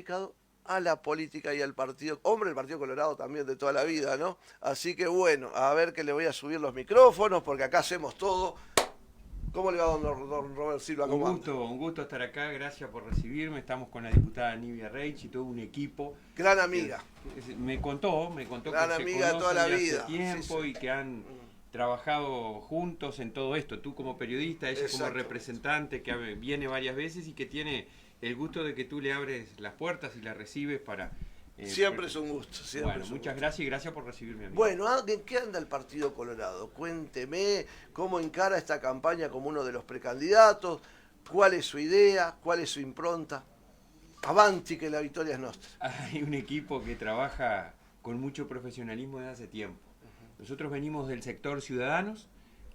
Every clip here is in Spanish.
dedicado a la política y al partido, hombre, el Partido Colorado también de toda la vida, ¿no? Así que bueno, a ver que le voy a subir los micrófonos porque acá hacemos todo. ¿Cómo le va, don Robert Silva? ¿Cómo anda? Un gusto estar acá, gracias por recibirme. Estamos con la diputada Nivia Reich y todo un equipo. Gran que- amiga, me contó que gran se amiga de toda conocen la de hace vida. Sí, sí. tiempo y que han trabajado juntos en todo esto. Tú como periodista, ella como Exactamente. representante que viene varias veces y que tiene el gusto de que tú le abres las puertas y las recibes para... Siempre es un gusto, siempre bueno, es un muchas gusto. gracias y gracias por recibirme a mí. Bueno, ¿en qué anda el Partido Colorado? Cuénteme cómo encara esta campaña como uno de los precandidatos, cuál es su idea, cuál es su impronta. Avanti que la victoria es nuestra. Hay un equipo que trabaja con mucho profesionalismo desde hace tiempo. Nosotros venimos del sector Ciudadanos,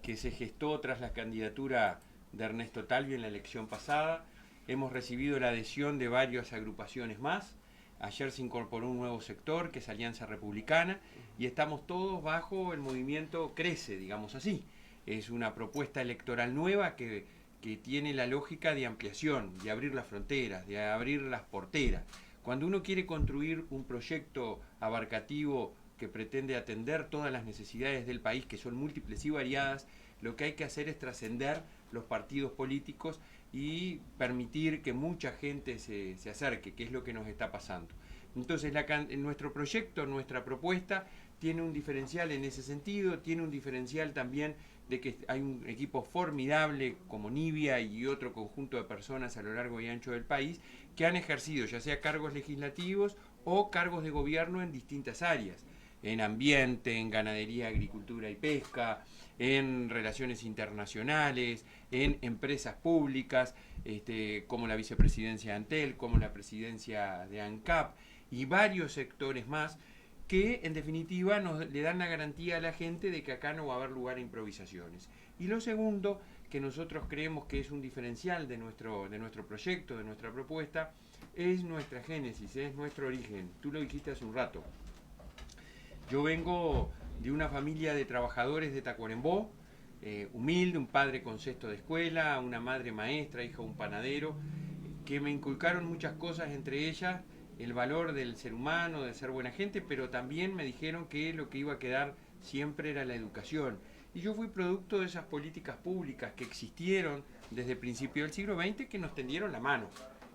que se gestó tras la candidatura de Ernesto Talvi en la elección pasada. Hemos recibido la adhesión de varias agrupaciones más. Ayer se incorporó un nuevo sector, que es Alianza Republicana, y estamos todos bajo el movimiento Crece, digamos así. Es una propuesta electoral nueva que tiene la lógica de ampliación, de abrir las fronteras, de abrir las porteras. Cuando uno quiere construir un proyecto abarcativo que pretende atender todas las necesidades del país, que son múltiples y variadas, lo que hay que hacer es trascender los partidos políticos y permitir que mucha gente se acerque, que es lo que nos está pasando. Entonces, nuestro proyecto, nuestra propuesta, tiene un diferencial en ese sentido, tiene un diferencial también de que hay un equipo formidable como Nivia y otro conjunto de personas a lo largo y ancho del país que han ejercido ya sea cargos legislativos o cargos de gobierno en distintas áreas, en ambiente, en ganadería, agricultura y pesca, en relaciones internacionales, en empresas públicas, como la vicepresidencia de Antel, como la presidencia de ANCAP y varios sectores más que en definitiva le dan la garantía a la gente de que acá no va a haber lugar a improvisaciones. Y lo segundo, que nosotros creemos que es un diferencial de nuestro proyecto, de nuestra propuesta, es nuestra génesis, es nuestro origen. Tú lo dijiste hace un rato. Yo vengo de una familia de trabajadores de Tacuarembó, humilde, un padre con sexto de escuela, una madre maestra, hija de un panadero, que me inculcaron muchas cosas, entre ellas el valor del ser humano, de ser buena gente, pero también me dijeron que lo que iba a quedar siempre era la educación. Y yo fui producto de esas políticas públicas que existieron desde el principio del siglo XX que nos tendieron la mano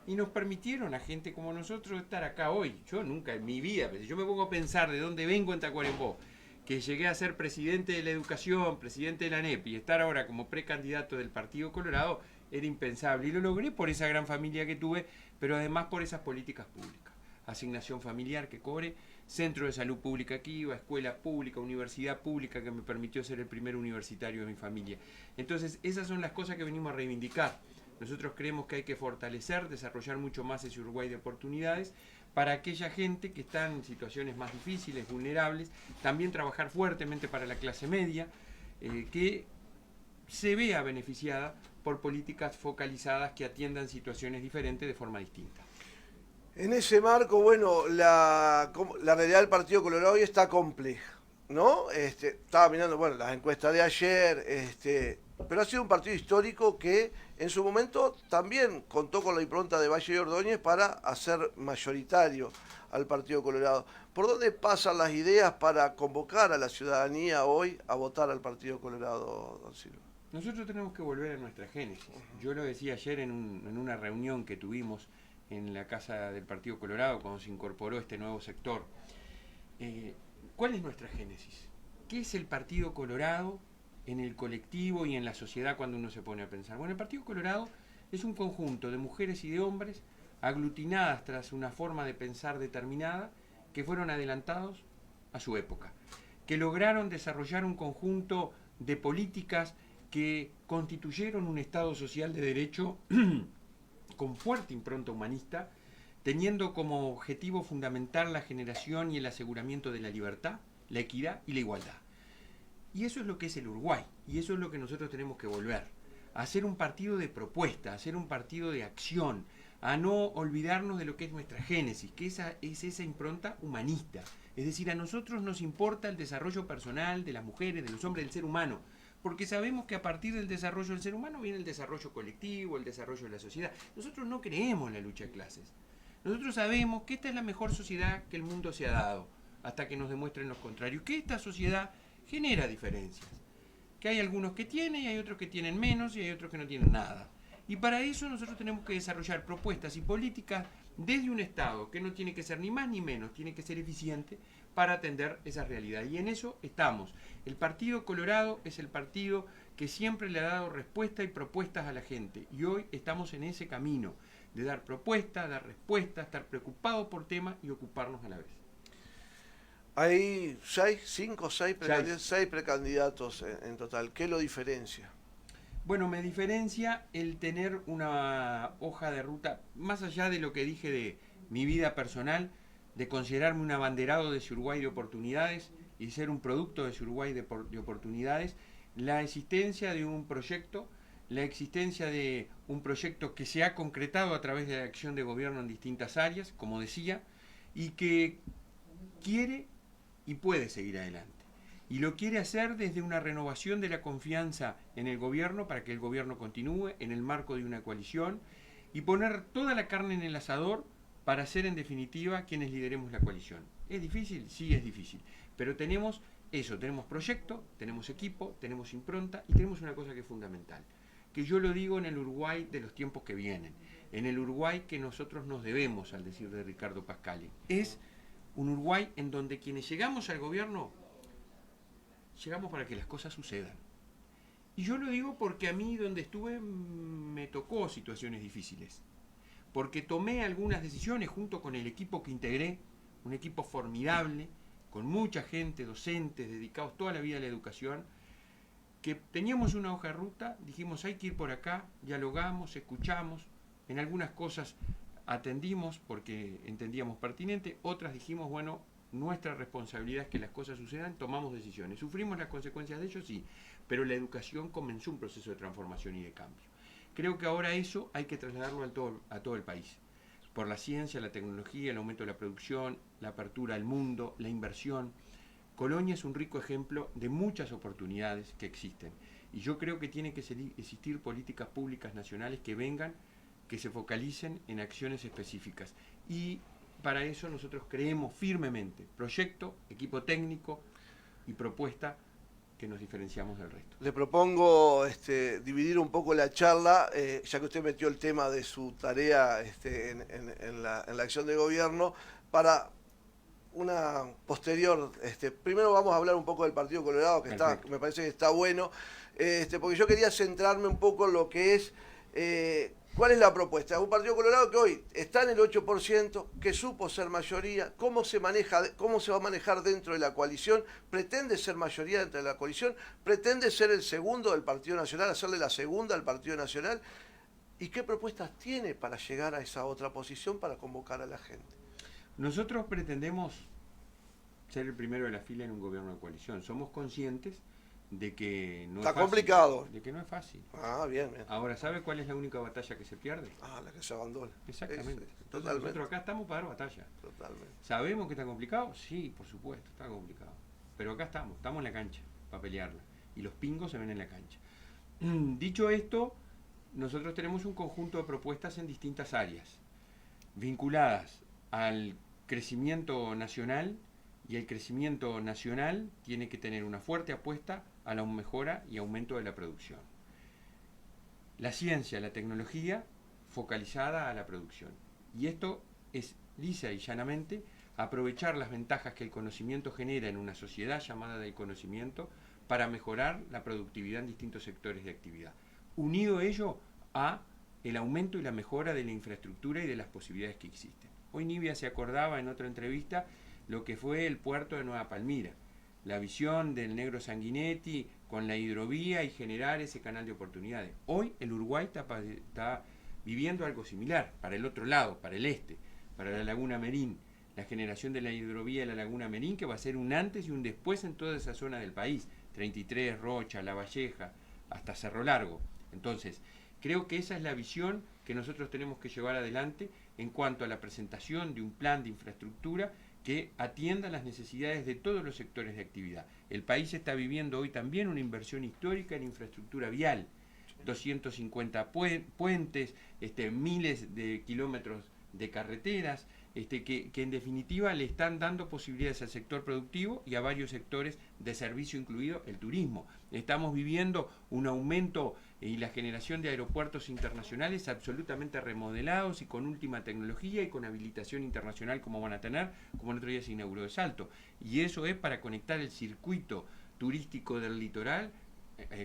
y nos permitieron a gente como nosotros estar acá hoy. Yo nunca en mi vida, si yo me pongo a pensar de dónde vengo en Tacuarembó, que llegué a ser presidente de la educación, presidente de la ANEP y estar ahora como precandidato del Partido Colorado, era impensable. Y lo logré por esa gran familia que tuve, pero además por esas políticas públicas. Asignación familiar que cobre, centro de salud pública que iba, escuela pública, universidad pública que me permitió ser el primer universitario de mi familia. Entonces, esas son las cosas que venimos a reivindicar. Nosotros creemos que hay que fortalecer, desarrollar mucho más ese Uruguay de oportunidades para aquella gente que está en situaciones más difíciles, vulnerables, también trabajar fuertemente para la clase media, que se vea beneficiada por políticas focalizadas que atiendan situaciones diferentes de forma distinta. En ese marco, bueno, la realidad del Partido Colorado hoy está compleja, ¿no? Estaba mirando, bueno, las encuestas de ayer, pero ha sido un partido histórico que en su momento también contó con la impronta de Valle y Ordóñez para hacer mayoritario al Partido Colorado. ¿Por dónde pasan las ideas para convocar a la ciudadanía hoy a votar al Partido Colorado, don Silva? Nosotros tenemos que volver a nuestra génesis. Yo lo decía ayer en una reunión que tuvimos en la Casa del Partido Colorado cuando se incorporó este nuevo sector. ¿Cuál es nuestra génesis? ¿Qué es el Partido Colorado en el colectivo y en la sociedad cuando uno se pone a pensar? Bueno, el Partido Colorado es un conjunto de mujeres y de hombres aglutinadas tras una forma de pensar determinada que fueron adelantados a su época, que lograron desarrollar un conjunto de políticas que constituyeron un Estado social de derecho con fuerte impronta humanista, teniendo como objetivo fundamental la generación y el aseguramiento de la libertad, la equidad y la igualdad. Y eso es lo que es el Uruguay, y eso es lo que nosotros tenemos que volver, a hacer un partido de propuesta, a hacer un partido de acción, a no olvidarnos de lo que es nuestra génesis, que es esa impronta humanista. Es decir, a nosotros nos importa el desarrollo personal de las mujeres, de los hombres, del ser humano, porque sabemos que a partir del desarrollo del ser humano viene el desarrollo colectivo, el desarrollo de la sociedad. Nosotros no creemos en la lucha de clases. Nosotros sabemos que esta es la mejor sociedad que el mundo se ha dado, hasta que nos demuestren lo contrario, que esta sociedad genera diferencias, que hay algunos que tienen y hay otros que tienen menos y hay otros que no tienen nada. Y para eso nosotros tenemos que desarrollar propuestas y políticas desde un Estado que no tiene que ser ni más ni menos, tiene que ser eficiente para atender esa realidad. Y en eso estamos. El Partido Colorado es el partido que siempre le ha dado respuesta y propuestas a la gente. Y hoy estamos en ese camino de dar propuestas, dar respuestas, estar preocupados por temas y ocuparnos a la vez. Hay cinco o seis precandidatos en total. ¿Qué lo diferencia? Bueno, me diferencia el tener una hoja de ruta, más allá de lo que dije de mi vida personal, de considerarme un abanderado de ese Uruguay de oportunidades y ser un producto de ese Uruguay de oportunidades, la existencia de un proyecto, la existencia de un proyecto que se ha concretado a través de la acción de gobierno en distintas áreas, como decía, y que quiere y puede seguir adelante. Y lo quiere hacer desde una renovación de la confianza en el gobierno para que el gobierno continúe en el marco de una coalición y poner toda la carne en el asador para ser en definitiva quienes lideremos la coalición. ¿Es difícil? Sí, es difícil. Pero tenemos eso, tenemos proyecto, tenemos equipo, tenemos impronta y tenemos una cosa que es fundamental, que yo lo digo en el Uruguay de los tiempos que vienen, en el Uruguay que nosotros nos debemos, al decir de Ricardo Pascali. Es un Uruguay en donde quienes llegamos al gobierno llegamos para que las cosas sucedan. Y yo lo digo porque a mí donde estuve me tocó situaciones difíciles. Porque tomé algunas decisiones junto con el equipo que integré, un equipo formidable, con mucha gente, docentes, dedicados toda la vida a la educación, que teníamos una hoja de ruta, dijimos hay que ir por acá, dialogamos, escuchamos, en algunas cosas atendimos porque entendíamos pertinente, otras dijimos, bueno, nuestra responsabilidad es que las cosas sucedan, tomamos decisiones. ¿Sufrimos las consecuencias de ello? Sí, pero la educación comenzó un proceso de transformación y de cambio. Creo que ahora eso hay que trasladarlo a todo el país, por la ciencia, la tecnología, el aumento de la producción, la apertura al mundo, la inversión. Colonia es un rico ejemplo de muchas oportunidades que existen, y yo creo que tienen que existir políticas públicas nacionales que vengan, que se focalicen en acciones específicas. Y para eso nosotros creemos firmemente proyecto, equipo técnico y propuesta que nos diferenciamos del resto. Le propongo dividir un poco la charla, ya que usted metió el tema de su tarea en la acción de gobierno, para una posterior. Primero vamos a hablar un poco del Partido Colorado, que me parece que está bueno, porque yo quería centrarme un poco en lo que es... ¿Cuál es la propuesta? Un Partido Colorado que hoy está en el 8%, que supo ser mayoría, cómo se va a manejar dentro de la coalición, pretende ser mayoría dentro de la coalición, pretende ser el segundo del Partido Nacional, hacerle la segunda al Partido Nacional, y qué propuestas tiene para llegar a esa otra posición para convocar a la gente. Nosotros pretendemos ser el primero de la fila en un gobierno de coalición. Somos conscientes de que no está es fácil, complicado. De que no es fácil. Ah, bien, bien. Ahora, ¿sabe cuál es la única batalla que se pierde? Ah, la que se abandona. Exactamente. Entonces nosotros acá estamos para dar batalla. Totalmente. ¿Sabemos que está complicado? Sí, por supuesto, está complicado. Pero acá estamos en la cancha para pelearla. Y los pingos se ven en la cancha. Dicho esto, nosotros tenemos un conjunto de propuestas en distintas áreas, vinculadas al crecimiento nacional, y el crecimiento nacional tiene que tener una fuerte apuesta a la mejora y aumento de la producción. La ciencia, la tecnología, focalizada a la producción. Y esto es lisa y llanamente aprovechar las ventajas que el conocimiento genera en una sociedad llamada del conocimiento para mejorar la productividad en distintos sectores de actividad. Unido ello a el aumento y la mejora de la infraestructura y de las posibilidades que existen. Hoy Nibia se acordaba en otra entrevista lo que fue el puerto de Nueva Palmira, la visión del Negro Sanguinetti con la hidrovía y generar ese canal de oportunidades. Hoy el Uruguay está viviendo algo similar, para el otro lado, para el este, para la Laguna Merín, la generación de la hidrovía de la Laguna Merín, que va a ser un antes y un después en toda esa zona del país, 33, Rocha, La Valleja, hasta Cerro Largo. Entonces, creo que esa es la visión que nosotros tenemos que llevar adelante en cuanto a la presentación de un plan de infraestructura que atienda las necesidades de todos los sectores de actividad. El país está viviendo hoy también una inversión histórica en infraestructura vial, 250 puentes, miles de kilómetros de carreteras, que en definitiva le están dando posibilidades al sector productivo y a varios sectores de servicio, incluido el turismo. Estamos viviendo un aumento y la generación de aeropuertos internacionales absolutamente remodelados y con última tecnología y con habilitación internacional como van a tener, como el otro día se inauguró de Salto. Y eso es para conectar el circuito turístico del litoral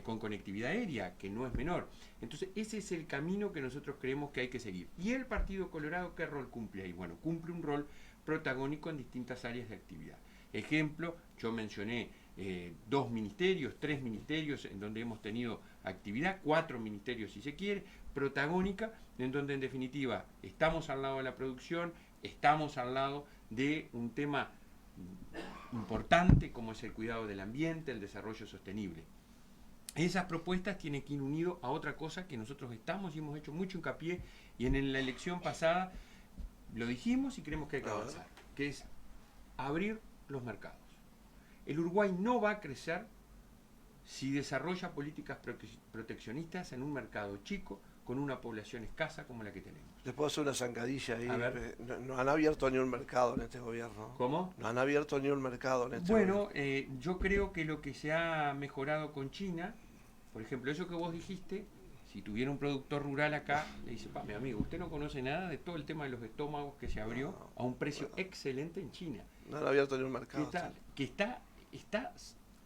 con conectividad aérea, que no es menor. Entonces ese es el camino que nosotros creemos que hay que seguir. ¿Y el Partido Colorado qué rol cumple ahí? Bueno, cumple un rol protagónico en distintas áreas de actividad. Ejemplo, yo mencioné 2 ministerios, 3 ministerios en donde hemos tenido actividad, 4 ministerios si se quiere, protagónica, en donde en definitiva estamos al lado de la producción, estamos al lado de un tema importante como es el cuidado del ambiente, el desarrollo sostenible. Esas propuestas tienen que ir unido a otra cosa que nosotros estamos y hemos hecho mucho hincapié, y en la elección pasada lo dijimos y creemos que hay que avanzar, que es abrir los mercados. El Uruguay no va a crecer si desarrolla políticas proteccionistas en un mercado chico con una población escasa como la que tenemos. Les puedo hacer una zancadilla ahí. No han abierto ni un mercado en este gobierno. ¿Cómo? No han abierto ni un mercado en este gobierno. Bueno, yo creo que lo que se ha mejorado con China, por ejemplo, eso que vos dijiste, si tuviera un productor rural acá, le dice, mi amigo, usted no conoce nada de todo el tema de los estómagos que se abrió a un precio excelente en China. No han abierto ni un mercado.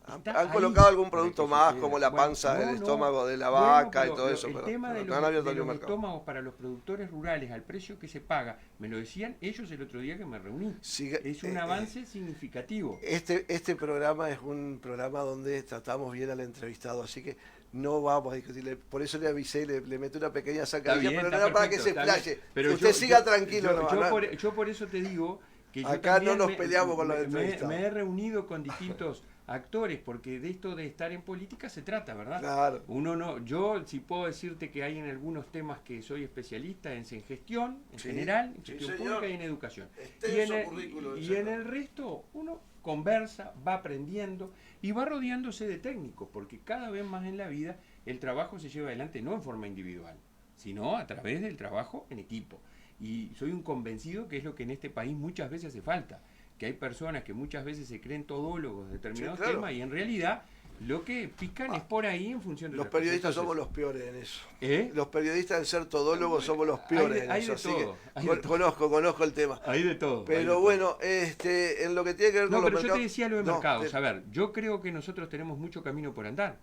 Han colocado algún producto más, como la panza, el estómago de la vaca y todo eso, el pero tema de no han abierto ni un los mercado. estómagos para los productores rurales al precio que se paga, me lo decían ellos el otro día que me reuní. Es un avance significativo. Este programa es un programa donde tratamos bien al entrevistado, así que no vamos a discutirle. Por eso le avisé, le meto una pequeña zancadilla, pero no era para que se explaye. Que usted siga tranquilo. Yo por eso te digo que acá no nos peleamos con los entrevistados. Me he reunido con distintos actores, porque de esto de estar en política se trata, ¿verdad? Claro. Yo sí puedo decirte que hay en algunos temas que soy especialista en gestión, en general, en gestión pública y en educación. Y en el resto uno conversa, va aprendiendo y va rodeándose de técnicos, porque cada vez más en la vida el trabajo se lleva adelante no en forma individual, sino a través del trabajo en equipo. Y soy un convencido que es lo que en este país muchas veces hace falta, que hay personas que muchas veces se creen todólogos de determinados temas y en realidad lo que pican es por ahí en función de los periodistas somos los peores en eso. Los periodistas en ser todólogos somos los peores en eso. Así que conozco el tema. Hay de todo. Pero bueno, en lo que tiene que ver con los mercados. Yo te decía lo de mercados. A ver, yo creo que nosotros tenemos mucho camino por andar.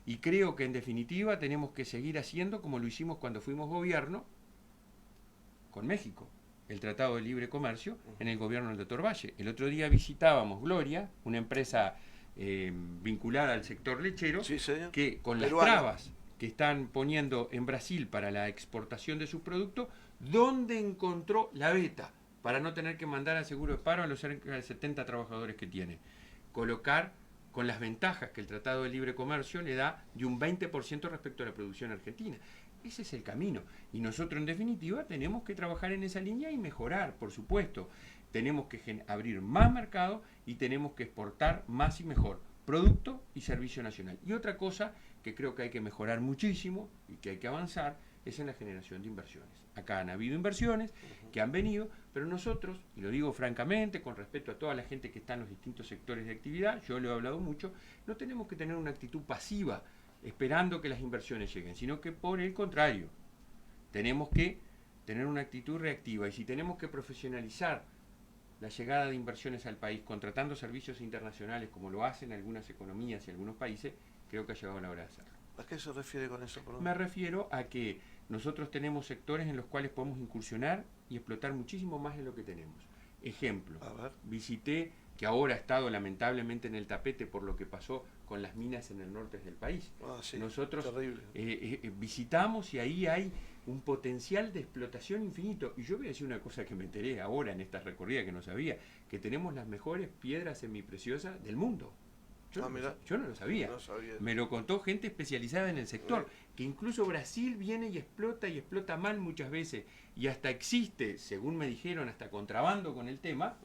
Y creo que en definitiva tenemos que seguir haciendo como lo hicimos cuando fuimos gobierno con México. El Tratado de Libre Comercio en el gobierno del Dr. Valle. El otro día visitábamos Gloria, una empresa vinculada al sector lechero, que con las trabas que están poniendo en Brasil para la exportación de sus productos, ¿dónde encontró la beta? Para no tener que mandar a seguro de paro a los cerca de 70 trabajadores que tiene. Colocar con las ventajas que el Tratado de Libre Comercio le da de un 20% respecto a la producción argentina. Ese es el camino. Y nosotros, en definitiva, tenemos que trabajar en esa línea y mejorar, por supuesto. Tenemos que abrir más mercado y tenemos que exportar más y mejor producto y servicio nacional. Y otra cosa que creo que hay que mejorar muchísimo y que hay que avanzar es en la generación de inversiones. Acá han habido inversiones que han venido, pero nosotros, y lo digo francamente, con respecto a toda la gente que está en los distintos sectores de actividad, yo lo he hablado mucho, no tenemos que tener una actitud pasiva esperando que las inversiones lleguen, sino que por el contrario, tenemos que tener una actitud reactiva y si tenemos que profesionalizar la llegada de inversiones al país contratando servicios internacionales como lo hacen algunas economías y algunos países, creo que ha llegado la hora de hacerlo. ¿A qué se refiere con eso? Me refiero a que nosotros tenemos sectores en los cuales podemos incursionar y explotar muchísimo más de lo que tenemos. Ejemplo, visité, que ahora ha estado lamentablemente en el tapete por lo que pasó con las minas en el norte del país. Nosotros visitamos y ahí hay un potencial de explotación infinito. Y yo voy a decir una cosa que me enteré ahora en esta recorrida que no sabía, que tenemos las mejores piedras semipreciosas del mundo. Yo no lo sabía. No sabía. Me lo contó gente especializada en el sector, que incluso Brasil viene y explota mal muchas veces, y hasta existe, según me dijeron, hasta contrabando con el tema,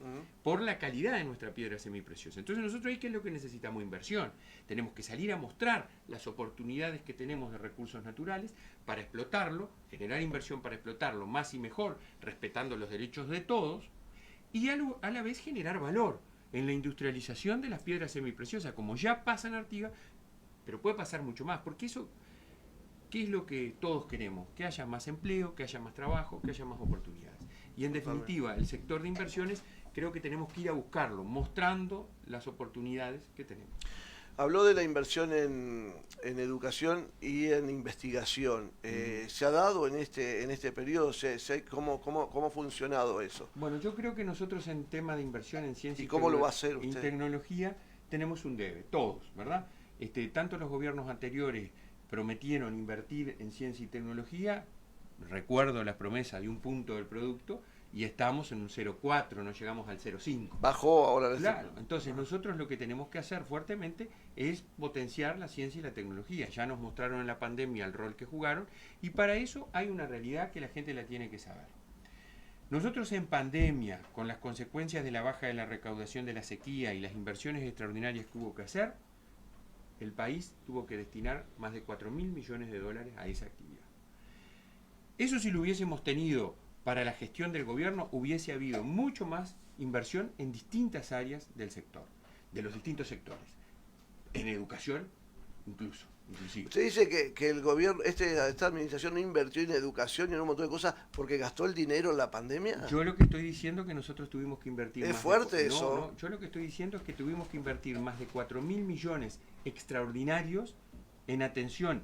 por la calidad de nuestra piedra semipreciosa. Entonces nosotros ahí, ¿qué es lo que necesitamos? Inversión. Tenemos que salir a mostrar las oportunidades que tenemos de recursos naturales para explotarlo, generar inversión para explotarlo más y mejor, respetando los derechos de todos, y a la vez generar valor en la industrialización de las piedras semipreciosas, como ya pasa en Artigas, pero puede pasar mucho más, porque eso, ¿qué es lo que todos queremos? Que haya más empleo, que haya más trabajo, que haya más oportunidades. Y en definitiva, el sector de inversiones creo que tenemos que ir a buscarlo, mostrando las oportunidades que tenemos. Habló de la inversión en educación y en investigación. ¿Se ha dado en este periodo? ¿Cómo ha funcionado eso? Bueno, yo creo que nosotros en tema de inversión en ciencia ¿Y cómo lo va a hacer usted? En tecnología tenemos un debe, todos, ¿verdad? Tanto los gobiernos anteriores prometieron invertir en ciencia y tecnología, recuerdo la promesa de 1 punto del producto, y estamos en un 0,4, no llegamos al 0,5. Bajó ahora. Claro, entonces nosotros lo que tenemos que hacer fuertemente es potenciar la ciencia y la tecnología. Ya nos mostraron en la pandemia el rol que jugaron, y para eso hay una realidad que la gente la tiene que saber. Nosotros en pandemia, con las consecuencias de la baja de la recaudación de la sequía y las inversiones extraordinarias que hubo que hacer, el país tuvo que destinar más de 4.000 millones de dólares a esa actividad. Eso, si lo hubiésemos tenido para la gestión del gobierno, hubiese habido mucho más inversión en distintas áreas del sector, de los distintos sectores, en educación inclusive. Usted dice que el gobierno, esta administración no invirtió en educación y en un montón de cosas porque gastó el dinero en la pandemia. Yo lo que estoy diciendo es que nosotros tuvimos que invertir más. Es fuerte eso. No, yo lo que estoy diciendo es que tuvimos que invertir más de 4.000 millones extraordinarios en atención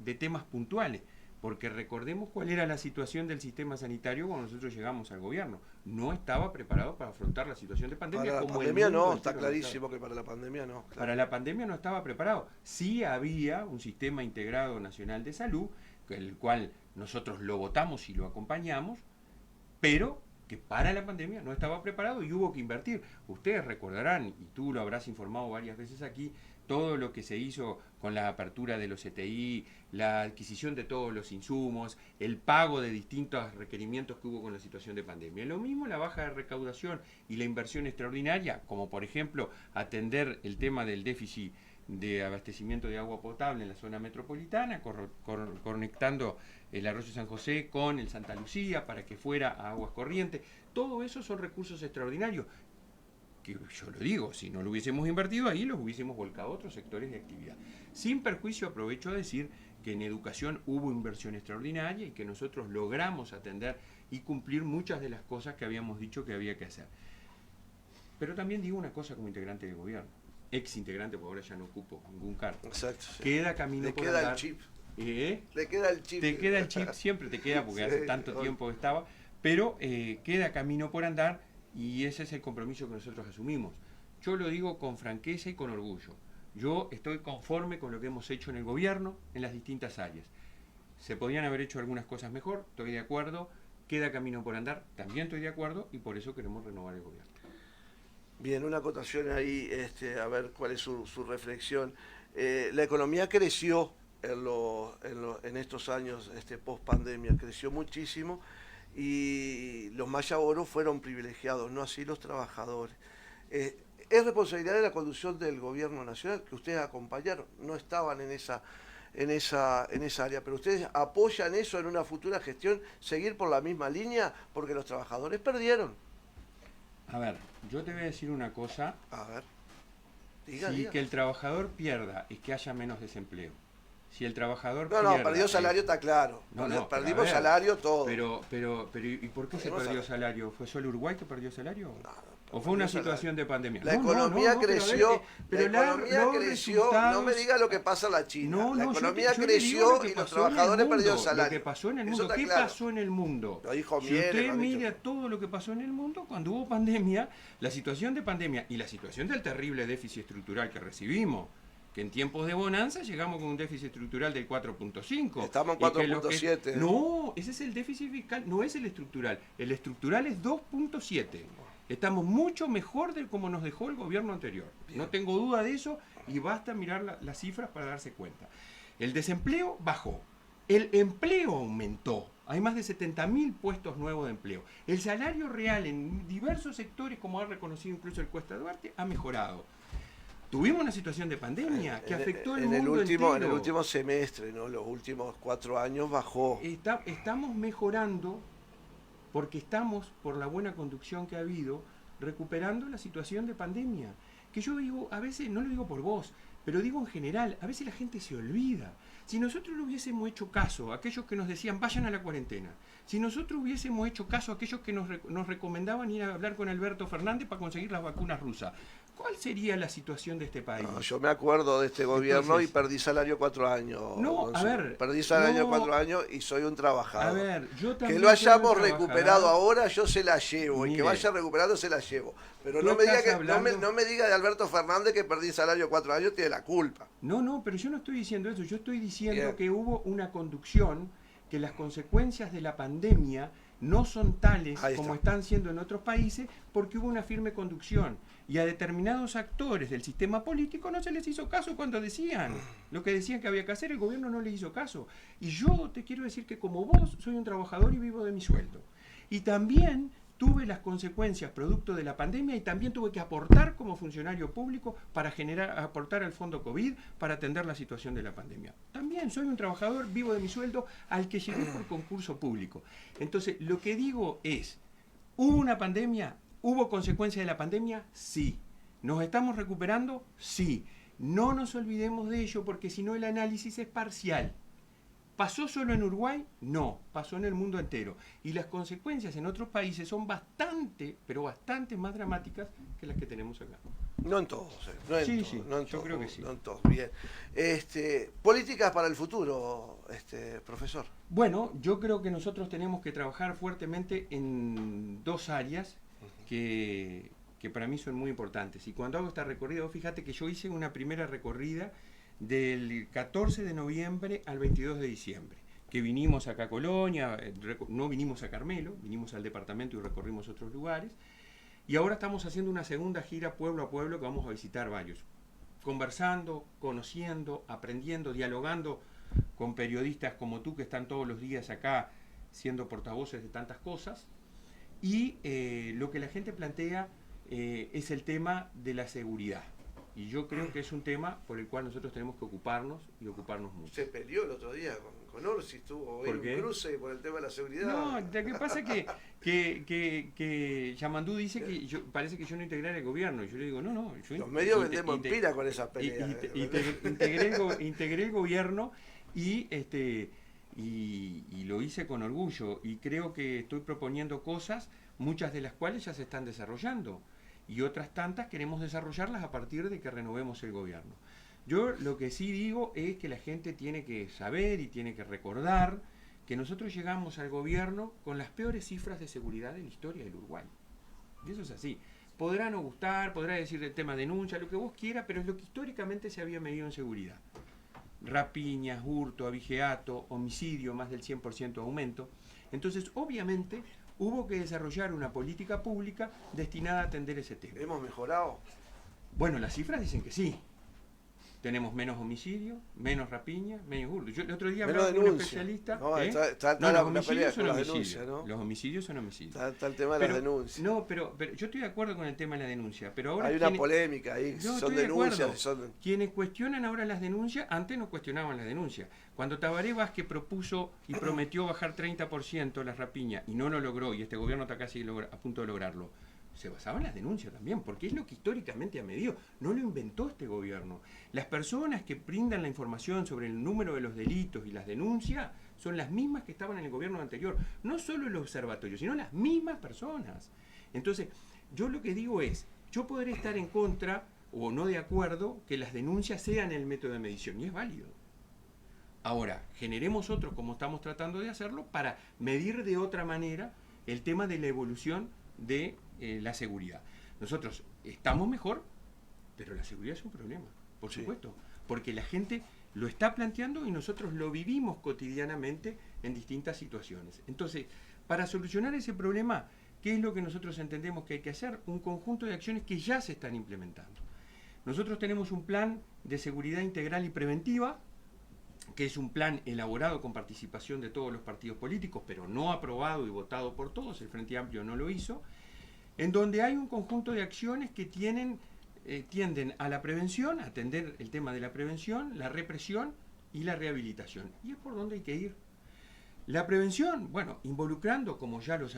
de temas puntuales. Porque recordemos cuál era la situación del sistema sanitario cuando nosotros llegamos al gobierno. No estaba preparado para afrontar la situación de pandemia. Para la pandemia no, está clarísimo que para la pandemia no. Claro. Para la pandemia no estaba preparado. Sí había un sistema integrado nacional de salud, el cual nosotros lo votamos y lo acompañamos, pero que para la pandemia no estaba preparado y hubo que invertir. Ustedes recordarán, y tú lo habrás informado varias veces aquí, todo lo que se hizo con la apertura de los CTI, la adquisición de todos los insumos, el pago de distintos requerimientos que hubo con la situación de pandemia. Lo mismo la baja de recaudación y la inversión extraordinaria, como por ejemplo atender el tema del déficit de abastecimiento de agua potable en la zona metropolitana, conectando el Arroyo San José con el Santa Lucía para que fuera a aguas corrientes. Todo eso son recursos extraordinarios. Que yo lo digo, si no lo hubiésemos invertido ahí, los hubiésemos volcado a otros sectores de actividad. Sin perjuicio, aprovecho a decir que en educación hubo inversión extraordinaria y que nosotros logramos atender y cumplir muchas de las cosas que habíamos dicho que había que hacer. Pero también digo una cosa como integrante de gobierno, ex integrante, porque ahora ya no ocupo ningún cargo. Exacto. Sí. Queda camino por andar. El chip. Le queda el chip. Te queda el chip, siempre te queda porque hace tanto tiempo que estaba, pero queda camino por andar. Y ese es el compromiso que nosotros asumimos. Yo lo digo con franqueza y con orgullo. Yo estoy conforme con lo que hemos hecho en el gobierno en las distintas áreas. Se podían haber hecho algunas cosas mejor, estoy de acuerdo. Queda camino por andar, también estoy de acuerdo, y por eso queremos renovar el gobierno. Bien, una acotación ahí, a ver cuál es su reflexión. La economía creció en estos años post pandemia, creció muchísimo. Y los mayaboros fueron privilegiados, no así los trabajadores. Es responsabilidad de la conducción del gobierno nacional, que ustedes acompañaron, no estaban en esa área, pero ustedes apoyan eso en una futura gestión, seguir por la misma línea, porque los trabajadores perdieron. A ver, yo te voy a decir una cosa. A ver, diga. Que el trabajador pierda es que haya menos desempleo. Si el trabajador No, perdió salario, está claro. Perdimos salario todo. Pero, ¿y por qué se perdió salario? ¿Fue solo Uruguay que perdió salario? ¿O fue una situación de pandemia? La economía creció, no me diga lo que pasa en la China. La economía creció y los trabajadores perdieron salario. Lo que pasó en el mundo. ¿Qué pasó en el mundo? Lo dijo si usted mira todo lo que pasó en el mundo, cuando hubo pandemia, la situación de pandemia y la situación del terrible déficit estructural que recibimos, que en tiempos de bonanza llegamos con un déficit estructural del 4.5. Estamos en 4.7. No, ese es el déficit fiscal, no es el estructural. El estructural es 2.7. Estamos mucho mejor de como nos dejó el gobierno anterior. Bien. No tengo duda de eso y basta mirar las cifras para darse cuenta. El desempleo bajó. El empleo aumentó. Hay más de 70.000 puestos nuevos de empleo. El salario real en diversos sectores, como ha reconocido incluso el Cuesta Duarte, ha mejorado. Tuvimos una situación de pandemia que afectó al mundo entero. En el último semestre, ¿no? Los últimos 4 años bajó. Estamos mejorando porque estamos, por la buena conducción que ha habido, recuperando la situación de pandemia. Que yo digo, a veces, no lo digo por vos, pero digo en general, a veces la gente se olvida. Si nosotros le hubiésemos hecho caso a aquellos que nos decían vayan a la cuarentena, si nosotros hubiésemos hecho caso a aquellos que nos recomendaban ir a hablar con Alberto Fernández para conseguir las vacunas rusas, ¿cuál sería la situación de este país? No, yo me acuerdo de este gobierno. Entonces, y perdí salario 4 años. No, a ver. Perdí salario 4 años y soy un trabajador. A ver, yo también. Que lo hayamos recuperado ahora, yo se la llevo. Mire, y que vaya recuperando, se la llevo. Pero no me, no me diga de Alberto Fernández que perdí salario 4 años, tiene la culpa. No, pero yo no estoy diciendo eso. Yo estoy diciendo que hubo una conducción, que las consecuencias de la pandemia no son tales como están siendo en otros países, porque hubo una firme conducción. Y a determinados actores del sistema político no se les hizo caso cuando decían lo que decían que había que hacer, el gobierno no les hizo caso. Y yo te quiero decir que como vos soy un trabajador y vivo de mi sueldo. Y también tuve las consecuencias producto de la pandemia y también tuve que aportar como funcionario público para aportar al fondo COVID para atender la situación de la pandemia. También soy un trabajador, vivo de mi sueldo, al que llegué por concurso público. Entonces, lo que digo es, ¿hubo una pandemia? ¿Hubo consecuencias de la pandemia? Sí. ¿Nos estamos recuperando? Sí. No nos olvidemos de ello porque si no el análisis es parcial. ¿Pasó solo en Uruguay? No, pasó en el mundo entero. Y las consecuencias en otros países son bastante, pero bastante más dramáticas que las que tenemos acá. No en todos, no en sí, todos, sí, no en yo todos, creo que sí. No en todos, bien. Políticas para el futuro, profesor. Bueno, yo creo que nosotros tenemos que trabajar fuertemente en 2 áreas que para mí son muy importantes. Y cuando hago esta recorrida, fíjate que yo hice una primera recorrida del 14 de noviembre al 22 de diciembre, que vinimos acá a Colonia, no vinimos a Carmelo, vinimos al departamento y recorrimos otros lugares, y ahora estamos haciendo una segunda gira pueblo a pueblo que vamos a visitar varios, conversando, conociendo, aprendiendo, dialogando con periodistas como tú que están todos los días acá siendo portavoces de tantas cosas, y lo que la gente plantea es el tema de la seguridad. Y yo creo que es un tema por el cual nosotros tenemos que ocuparnos y ocuparnos mucho. Se peleó el otro día con Orsi, estuvo en un cruce por el tema de la seguridad. No, lo que pasa es que Yamandú dice que parece que yo no integré el gobierno. Y yo le digo, no. Los medios vendemos pira con esas peleas. Integré el gobierno y lo hice con orgullo. Y creo que estoy proponiendo cosas, muchas de las cuales ya se están desarrollando. Y otras tantas queremos desarrollarlas a partir de que renovemos el gobierno. Yo lo que sí digo es que la gente tiene que saber y tiene que recordar que nosotros llegamos al gobierno con las peores cifras de seguridad de la historia del Uruguay. Y eso es así. Podrá no gustar, podrá decir el tema denuncia, lo que vos quieras, pero es lo que históricamente se había medido en seguridad. Rapiñas, hurto, abigeato, homicidio, más del 100% aumento. Entonces, obviamente, hubo que desarrollar una política pública destinada a atender ese tema. ¿Hemos mejorado? Bueno, las cifras dicen que sí. Tenemos menos homicidios, menos rapiña, menos hurto. Yo el otro día hablaba con un especialista. No, los homicidios son homicidios. ¿No? Los homicidios son homicidios. Está el tema de las denuncias. No, pero yo estoy de acuerdo con el tema de la denuncia. Pero ahora hay una polémica ahí. Son denuncias. Quienes cuestionan ahora las denuncias, antes no cuestionaban las denuncias. Cuando Tabaré Vázquez propuso y prometió bajar 30% las rapiñas y no lo logró, y este gobierno está casi a punto de lograrlo, se basaba en las denuncias también, porque es lo que históricamente ha medido. No lo inventó este gobierno. Las personas que brindan la información sobre el número de los delitos y las denuncias son las mismas que estaban en el gobierno anterior. No solo el observatorio, sino las mismas personas. Entonces, yo lo que digo es, yo podré estar en contra o no de acuerdo que las denuncias sean el método de medición, y es válido. Ahora, generemos otros, como estamos tratando de hacerlo, para medir de otra manera el tema de la evolución de la seguridad. Nosotros estamos mejor, pero la seguridad es un problema, por supuesto, porque la gente lo está planteando y nosotros lo vivimos cotidianamente en distintas situaciones. Entonces, para solucionar ese problema, ¿Qué es lo que nosotros entendemos que hay que hacer? Un conjunto de acciones que ya se están implementando. Nosotros tenemos un plan de seguridad integral y preventiva, que es un plan elaborado con participación de todos los partidos políticos, pero no aprobado y votado por todos, el Frente Amplio no lo hizo, en donde hay un conjunto de acciones que tienden a la prevención, a atender el tema de la prevención, la represión y la rehabilitación. Y es por donde hay que ir. La prevención, bueno, involucrando, como ya lo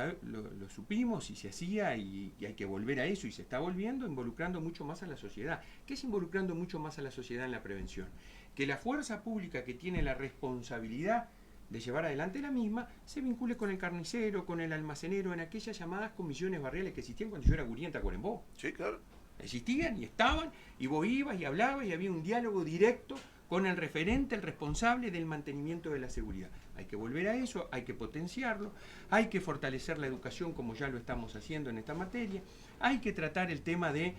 supimos y se hacía y hay que volver a eso y se está volviendo, involucrando mucho más a la sociedad. ¿Qué es involucrando mucho más a la sociedad en la prevención? Que la fuerza pública que tiene la responsabilidad de llevar adelante la misma se vincule con el carnicero, con el almacenero, en aquellas llamadas comisiones barriales que existían cuando yo era gurí en Tacuarembó. Sí, claro. Existían y estaban, y vos ibas y hablabas y había un diálogo directo con el referente, el responsable del mantenimiento de la seguridad. Hay que volver a eso, hay que potenciarlo, hay que fortalecer la educación como ya lo estamos haciendo en esta materia, hay que tratar el tema de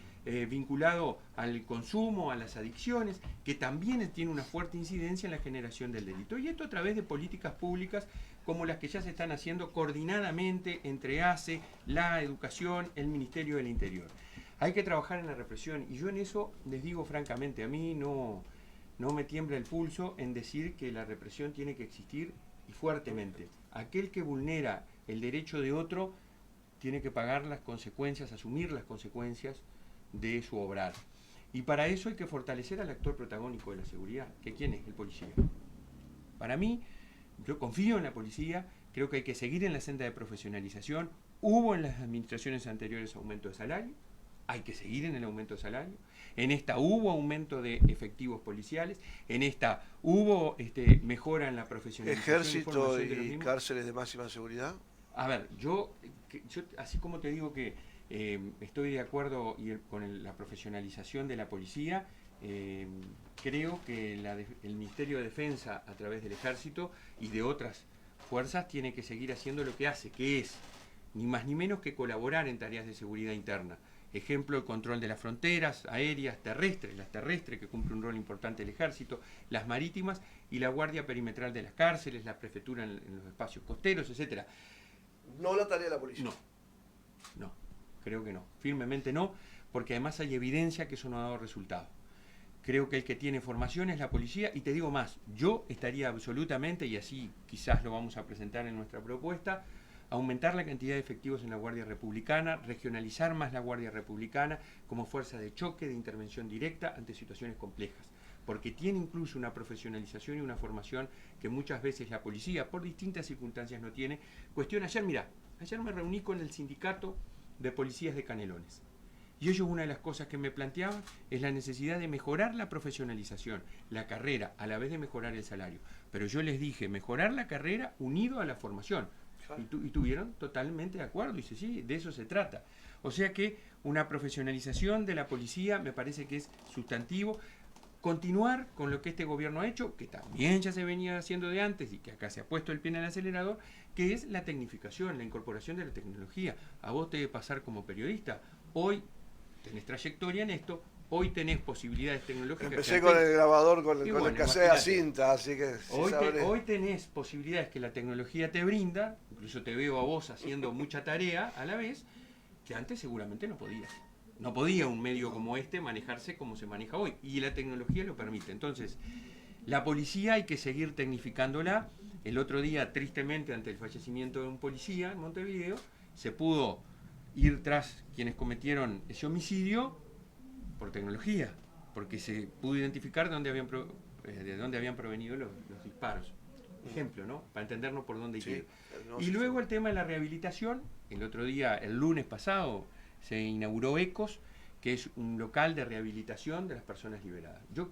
vinculado al consumo, a las adicciones, que también tiene una fuerte incidencia en la generación del delito. Y esto a través de políticas públicas como las que ya se están haciendo coordinadamente entre ACE, la educación, el Ministerio del Interior. Hay que trabajar en la represión y yo en eso les digo francamente, a mí no me tiembla el pulso en decir que la represión tiene que existir y fuertemente. Aquel que vulnera el derecho de otro tiene que pagar las consecuencias, asumir las consecuencias de su obrar. Y para eso hay que fortalecer al actor protagónico de la seguridad, que ¿quién es? El policía. Para mí, yo confío en la policía, creo que hay que seguir en la senda de profesionalización. Hubo en las administraciones anteriores aumento de salario, hay que seguir en el aumento de salario. En esta hubo aumento de efectivos policiales, en esta hubo mejora en la profesionalización. ¿Ejército y cárceles de máxima seguridad? A ver, yo así como te digo que estoy de acuerdo con la profesionalización de la policía, creo que el Ministerio de Defensa, a través del Ejército y de otras fuerzas, tiene que seguir haciendo lo que hace, que es ni más ni menos que colaborar en tareas de seguridad interna. Ejemplo, el control de las fronteras aéreas, terrestres, las terrestres, que cumple un rol importante el Ejército, las marítimas y la guardia perimetral de las cárceles, la prefectura en los espacios costeros, etcétera. No la tarea de la policía. No, creo que no, firmemente no, porque además hay evidencia que eso no ha dado resultado. Creo que el que tiene formación es la policía, y te digo más, yo estaría absolutamente, y así quizás lo vamos a presentar en nuestra propuesta, aumentar la cantidad de efectivos en la Guardia Republicana, regionalizar más la Guardia Republicana como fuerza de choque, de intervención directa ante situaciones complejas, porque tiene incluso una profesionalización y una formación que muchas veces la policía, por distintas circunstancias, no tiene. Cuestión, ayer me reuní con el sindicato de policías de Canelones, y ellos una de las cosas que me planteaban es la necesidad de mejorar la profesionalización, la carrera, a la vez de mejorar el salario. Pero yo les dije, mejorar la carrera unido a la formación. Y tuvieron totalmente de acuerdo, y dice, sí, de eso se trata. O sea que una profesionalización de la policía me parece que es sustantivo. Continuar con lo que este gobierno ha hecho, que también ya se venía haciendo de antes y que acá se ha puesto el pie en el acelerador, que es la tecnificación, la incorporación de la tecnología. A vos te debe pasar como periodista. Hoy tenés trayectoria en esto, hoy tenés posibilidades tecnológicas. Empecé con el grabador, con el cassette a cinta, así que... Hoy tenés posibilidades que la tecnología te brinda, incluso te veo a vos haciendo mucha tarea a la vez, que antes seguramente no podías. No podía un medio como este manejarse como se maneja hoy, y la tecnología lo permite. Entonces, la policía hay que seguir tecnificándola. El otro día, tristemente, ante el fallecimiento de un policía en Montevideo, se pudo ir tras quienes cometieron ese homicidio por tecnología, porque se pudo identificar de dónde habían provenido los disparos. Ejemplo, ¿no? Para entendernos por dónde hay que ir. Y luego el tema de la rehabilitación. El otro día, el lunes pasado, se inauguró ECOS, que es un local de rehabilitación de las personas liberadas. Yo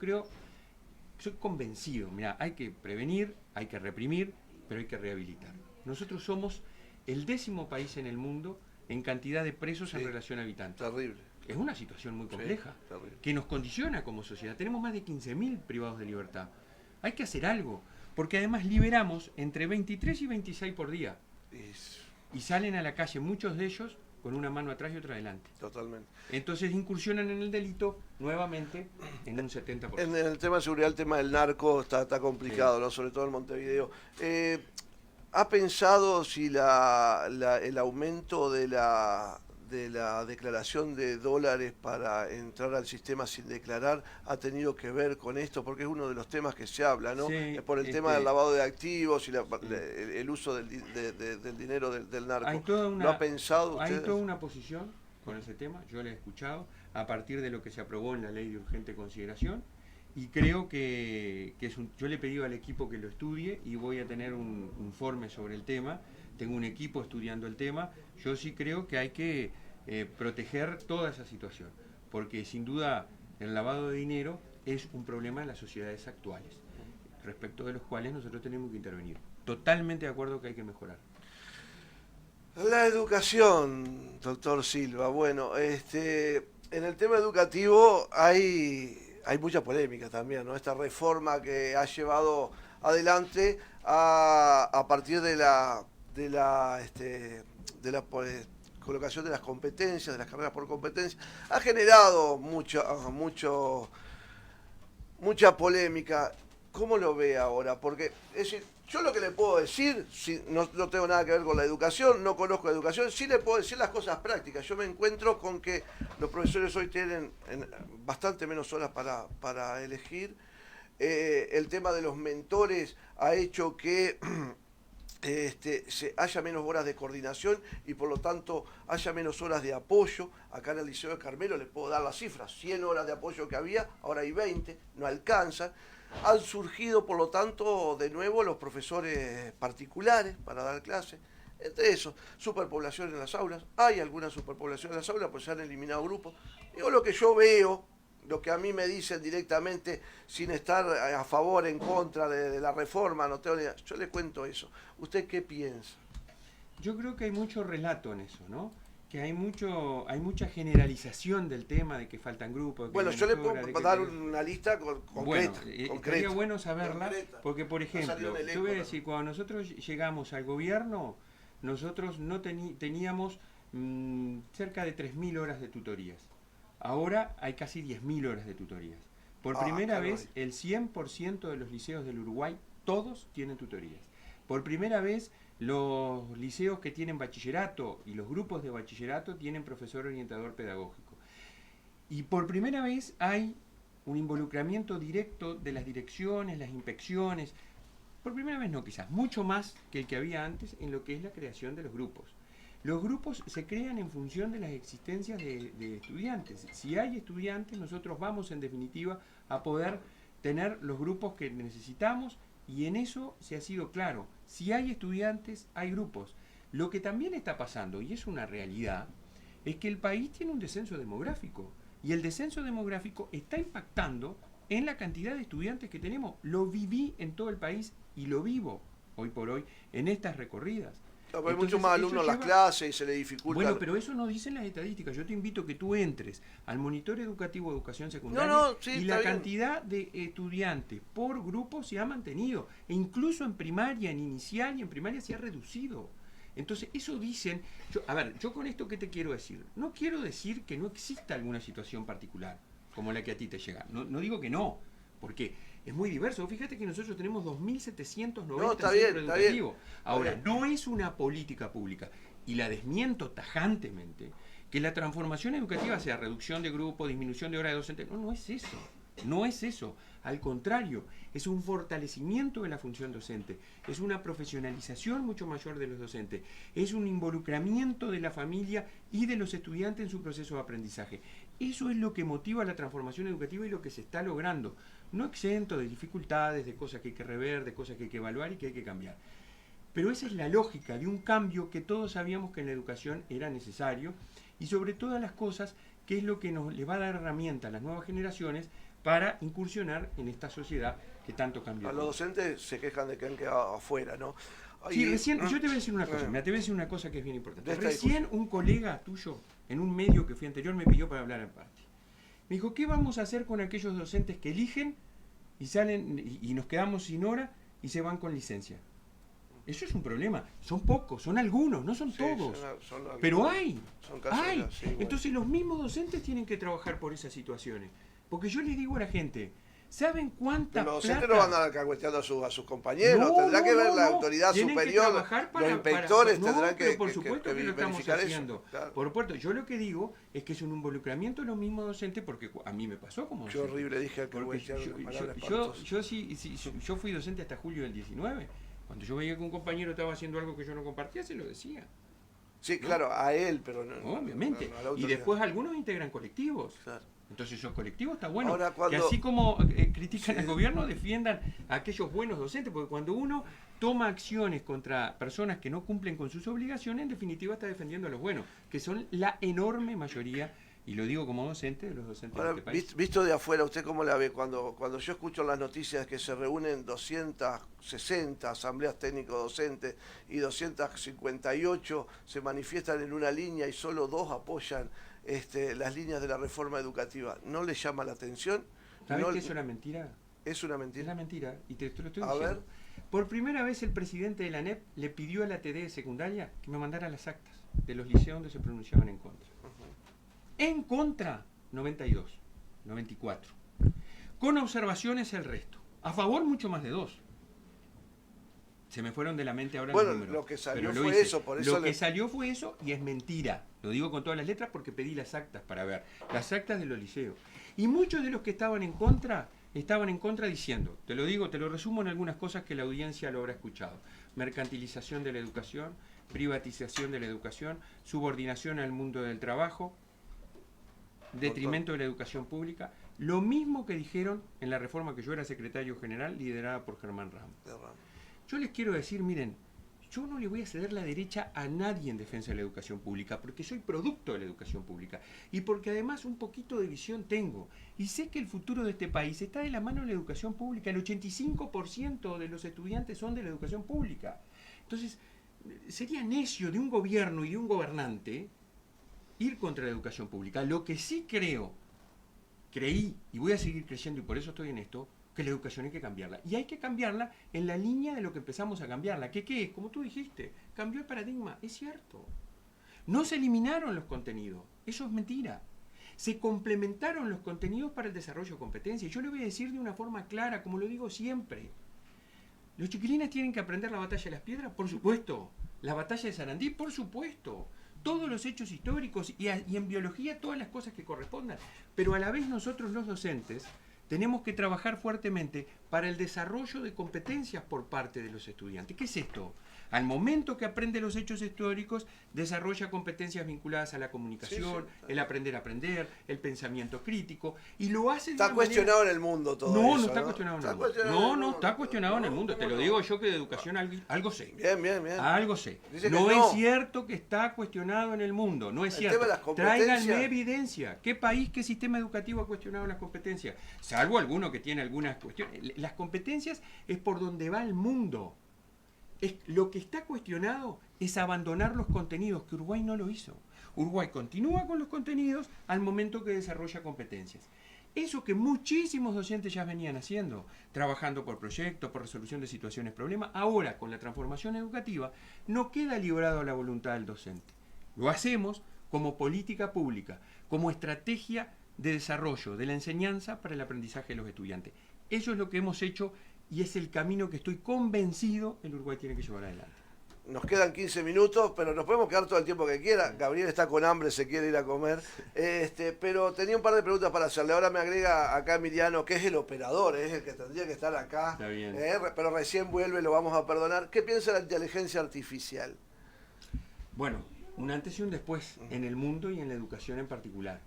soy convencido, mira, hay que prevenir, hay que reprimir, pero hay que rehabilitar. Nosotros somos el 10º país en el mundo en cantidad de presos en relación a habitantes. Terrible. Es una situación muy compleja, que nos condiciona como sociedad. Tenemos más de 15.000 privados de libertad. Hay que hacer algo, porque además liberamos entre 23 y 26 por día. Y salen a la calle muchos de ellos con una mano atrás y otra adelante. Totalmente. Entonces incursionan en el delito nuevamente en un 70%. En el tema de seguridad, el tema del narco está complicado, ¿no? Sobre todo en Montevideo. ¿Ha pensado si el aumento de la declaración de dólares para entrar al sistema sin declarar ha tenido que ver con esto? Porque es uno de los temas que se habla, ¿no? Sí, Por el tema del lavado de activos y el uso del dinero del hay narco. toda ¿Lo ha pensado hay usted? toda una posición con ese tema, yo la he escuchado, a partir de lo que se aprobó en la ley de urgente consideración, y creo que yo le he pedido al equipo que lo estudie y voy a tener un informe sobre el tema, tengo un equipo estudiando el tema, yo sí creo que hay que proteger toda esa situación, porque sin duda el lavado de dinero es un problema en las sociedades actuales, respecto de los cuales nosotros tenemos que intervenir. Totalmente de acuerdo que hay que mejorar. La educación, doctor Silva. Bueno, en el tema educativo hay mucha polémica también, ¿no? Esta reforma que ha llevado adelante a partir de la colocación de las competencias, de las carreras por competencia, ha generado mucha polémica. ¿Cómo lo ve ahora? Porque, es decir, yo lo que le puedo decir, si no tengo nada que ver con la educación, no conozco la educación, sí le puedo decir las cosas prácticas. Yo me encuentro con que los profesores hoy tienen bastante menos horas para elegir. El tema de los mentores ha hecho que haya menos horas de coordinación y por lo tanto haya menos horas de apoyo. Acá en el Liceo de Carmelo les puedo dar las cifras, 100 horas de apoyo que había, ahora hay 20, no alcanzan. Han surgido por lo tanto de nuevo los profesores particulares para dar clases. Entre eso, superpoblación en las aulas, hay alguna superpoblación en las aulas, pues se han eliminado grupos. Digo, lo que yo veo, lo que a mí me dicen directamente, sin estar a favor, en contra de la reforma, no tengo ni idea. Yo le cuento eso. ¿Usted qué piensa? Yo creo que hay mucho relato en eso, ¿no? Que hay mucha generalización del tema de que faltan grupos. Bueno, yo le puedo dar una lista concreta. Bueno, estaría bueno saberla, concreta. porque por ejemplo, yo voy a decir, cuando nosotros llegamos al gobierno, nosotros no teníamos cerca de 3.000 horas de tutorías. Ahora hay casi 10.000 horas de tutorías. Por primera vez, el 100% de los liceos del Uruguay, todos tienen tutorías. Por primera vez, los liceos que tienen bachillerato y los grupos de bachillerato tienen profesor orientador pedagógico. Y por primera vez hay un involucramiento directo de las direcciones, las inspecciones. Por primera vez no, quizás, mucho más que el que había antes en lo que es la creación de los grupos. Los grupos se crean en función de las existencias de estudiantes. Si hay estudiantes, nosotros vamos en definitiva a poder tener los grupos que necesitamos, y en eso se ha sido claro. Si hay estudiantes, hay grupos. Lo que también está pasando, y es una realidad, es que el país tiene un descenso demográfico, y el descenso demográfico está impactando en la cantidad de estudiantes que tenemos. Lo viví en todo el país y lo vivo hoy por hoy en estas recorridas. No, hay muchos más alumnos en las clases y se le dificulta. Bueno, pero eso no dicen las estadísticas. Yo te invito a que tú entres al monitor educativo de educación secundaria y la cantidad de estudiantes por grupo se ha mantenido. E incluso en primaria, en inicial y en primaria se ha reducido. Entonces, eso dicen. Yo con esto, ¿qué te quiero decir? No quiero decir que no exista alguna situación particular como la que a ti te llega. No digo que no, porque es muy diverso. Fíjate que nosotros tenemos 2.790 centros educativos. Ahora, no es una política pública, y la desmiento tajantemente, que la transformación educativa sea reducción de grupo, disminución de horas de docente. No es eso. No es eso. Al contrario, es un fortalecimiento de la función docente, es una profesionalización mucho mayor de los docentes, es un involucramiento de la familia y de los estudiantes en su proceso de aprendizaje. Eso es lo que motiva la transformación educativa y lo que se está logrando. No exento de dificultades, de cosas que hay que rever, de cosas que hay que evaluar y que hay que cambiar. Pero esa es la lógica de un cambio que todos sabíamos que en la educación era necesario, y sobre todas las cosas, que es lo que le va a dar herramientas a las nuevas generaciones para incursionar en esta sociedad que tanto cambió. A los docentes se quejan de que han quedado afuera, ¿no? Sí, recién, yo te voy a decir una cosa, te voy a decir una cosa que es bien importante. Recién un colega tuyo, en un medio que fui anterior, me pidió para hablar en parte. Me dijo, ¿qué vamos a hacer con aquellos docentes que eligen y salen y nos quedamos sin hora y se van con licencia? Eso es un problema. Son pocos, son algunos, no son todos. Son pero hay. Hay. Sí, bueno. Entonces los mismos docentes tienen que trabajar por esas situaciones. Porque yo les digo a la gente, ¿Saben cuánta Los docentes plata? no van a andar alcahueteando a sus compañeros, No, tendrá que ver la no. autoridad Tienen que superior, trabajar los inspectores no, tendrán pero que, por supuesto que lo estamos verificar haciendo. eso. Claro. Por supuesto, yo lo que digo es que es un involucramiento de los mismos docentes, porque a mí me pasó como Qué docente. horrible, dije Porque alcahuetear una palabra yo espantosa. sí, yo fui docente hasta julio del 19. Cuando yo veía que un compañero estaba haciendo algo que yo no compartía, se lo decía. Sí, ¿no? claro, a él, pero no. Obviamente. A la Y autoridad. después algunos integran colectivos. Claro. Entonces esos colectivos está bueno Ahora, que cuando- así como critican Sí. al gobierno, defiendan a aquellos buenos docentes, porque cuando uno toma acciones contra personas que no cumplen con sus obligaciones, en definitiva está defendiendo a los buenos, que son la enorme mayoría, y lo digo como docente, de los docentes Ahora, de este país. visto de afuera, ¿usted cómo la ve? Cuando yo escucho las noticias que se reúnen 260 asambleas técnico-docentes y 258 se manifiestan en una línea y solo 2 apoyan las líneas de la reforma educativa, ¿no le llama la atención? ¿Sabes No, que es una mentira? es una Es mentira. una mentira, y te lo estoy A diciendo. ver. Por primera vez el presidente de la ANEP le pidió a la TD de secundaria que me mandara las actas de los liceos donde se pronunciaban en contra. En contra, 92, 94. Con observaciones el resto. A favor, mucho más de 2. Se me fueron de la mente ahora Bueno, los números. lo que salió pero lo fue hice. eso, por eso Lo que salió fue eso y es mentira. Lo digo con todas las letras porque pedí las actas para ver. Las actas de los liceos. Y muchos de los que estaban en contra diciendo, te lo digo, te lo resumo en algunas cosas que la audiencia lo habrá escuchado. Mercantilización de la educación, privatización de la educación, subordinación al mundo del trabajo, detrimento de la educación pública, lo mismo que dijeron en la reforma que yo era secretario general liderada por Germán Ramos. Yo les quiero decir, miren, yo no le voy a ceder la derecha a nadie en defensa de la educación pública, porque soy producto de la educación pública y porque además un poquito de visión tengo. Y sé que el futuro de este país está de la mano de la educación pública. El 85% de los estudiantes son de la educación pública. Entonces, sería necio de un gobierno y de un gobernante ir contra la educación pública. Lo que sí creí y voy a seguir creyendo y por eso estoy en esto, que la educación hay que cambiarla. Y hay que cambiarla en la línea de lo que empezamos a cambiarla. ¿Qué es? Como tú dijiste, cambió el paradigma. Es cierto. No se eliminaron los contenidos. Eso es mentira. Se complementaron los contenidos para el desarrollo de competencias. Yo le voy a decir de una forma clara, como lo digo siempre. ¿Los chiquilines tienen que aprender la batalla de las piedras? Por supuesto. La batalla de Sarandí, por supuesto. Todos los hechos históricos y en biología todas las cosas que correspondan. Pero a la vez nosotros los docentes tenemos que trabajar fuertemente para el desarrollo de competencias por parte de los estudiantes. ¿Qué es esto? Al momento que aprende los hechos históricos, desarrolla competencias vinculadas a la comunicación, el aprender a aprender, el pensamiento crítico, y lo hace de Está una cuestionado manera... en el mundo todo No, eso, no está cuestionado en el mundo. No, está cuestionado en el mundo. Te lo digo yo que de educación algo sé. Bien. Algo sé. Dice que No no. es cierto que está cuestionado en el mundo. No es El cierto. tema de las competencias. Tráiganme evidencia. ¿Qué país, qué sistema educativo ha cuestionado las competencias? Salvo alguno que tiene algunas cuestiones. Las competencias es por donde va el mundo. Lo que está cuestionado es abandonar los contenidos, que Uruguay no lo hizo. Uruguay continúa con los contenidos al momento que desarrolla competencias. Eso que muchísimos docentes ya venían haciendo, trabajando por proyectos, por resolución de situaciones, problemas, ahora con la transformación educativa no queda librado a la voluntad del docente. Lo hacemos como política pública, como estrategia de desarrollo de la enseñanza para el aprendizaje de los estudiantes. Eso es lo que hemos hecho y es el camino que estoy convencido el Uruguay tiene que llevar adelante. Nos quedan 15 minutos, pero nos podemos quedar todo el tiempo que quiera. Gabriel está con hambre, se quiere ir a comer. Pero tenía un par de preguntas para hacerle. Ahora me agrega acá Emiliano, que es el operador, es el que tendría que estar acá. Está bien. Pero recién vuelve, lo vamos a perdonar. ¿Qué piensa de la inteligencia artificial? Bueno, un antes y un después en el mundo y en la educación en particular.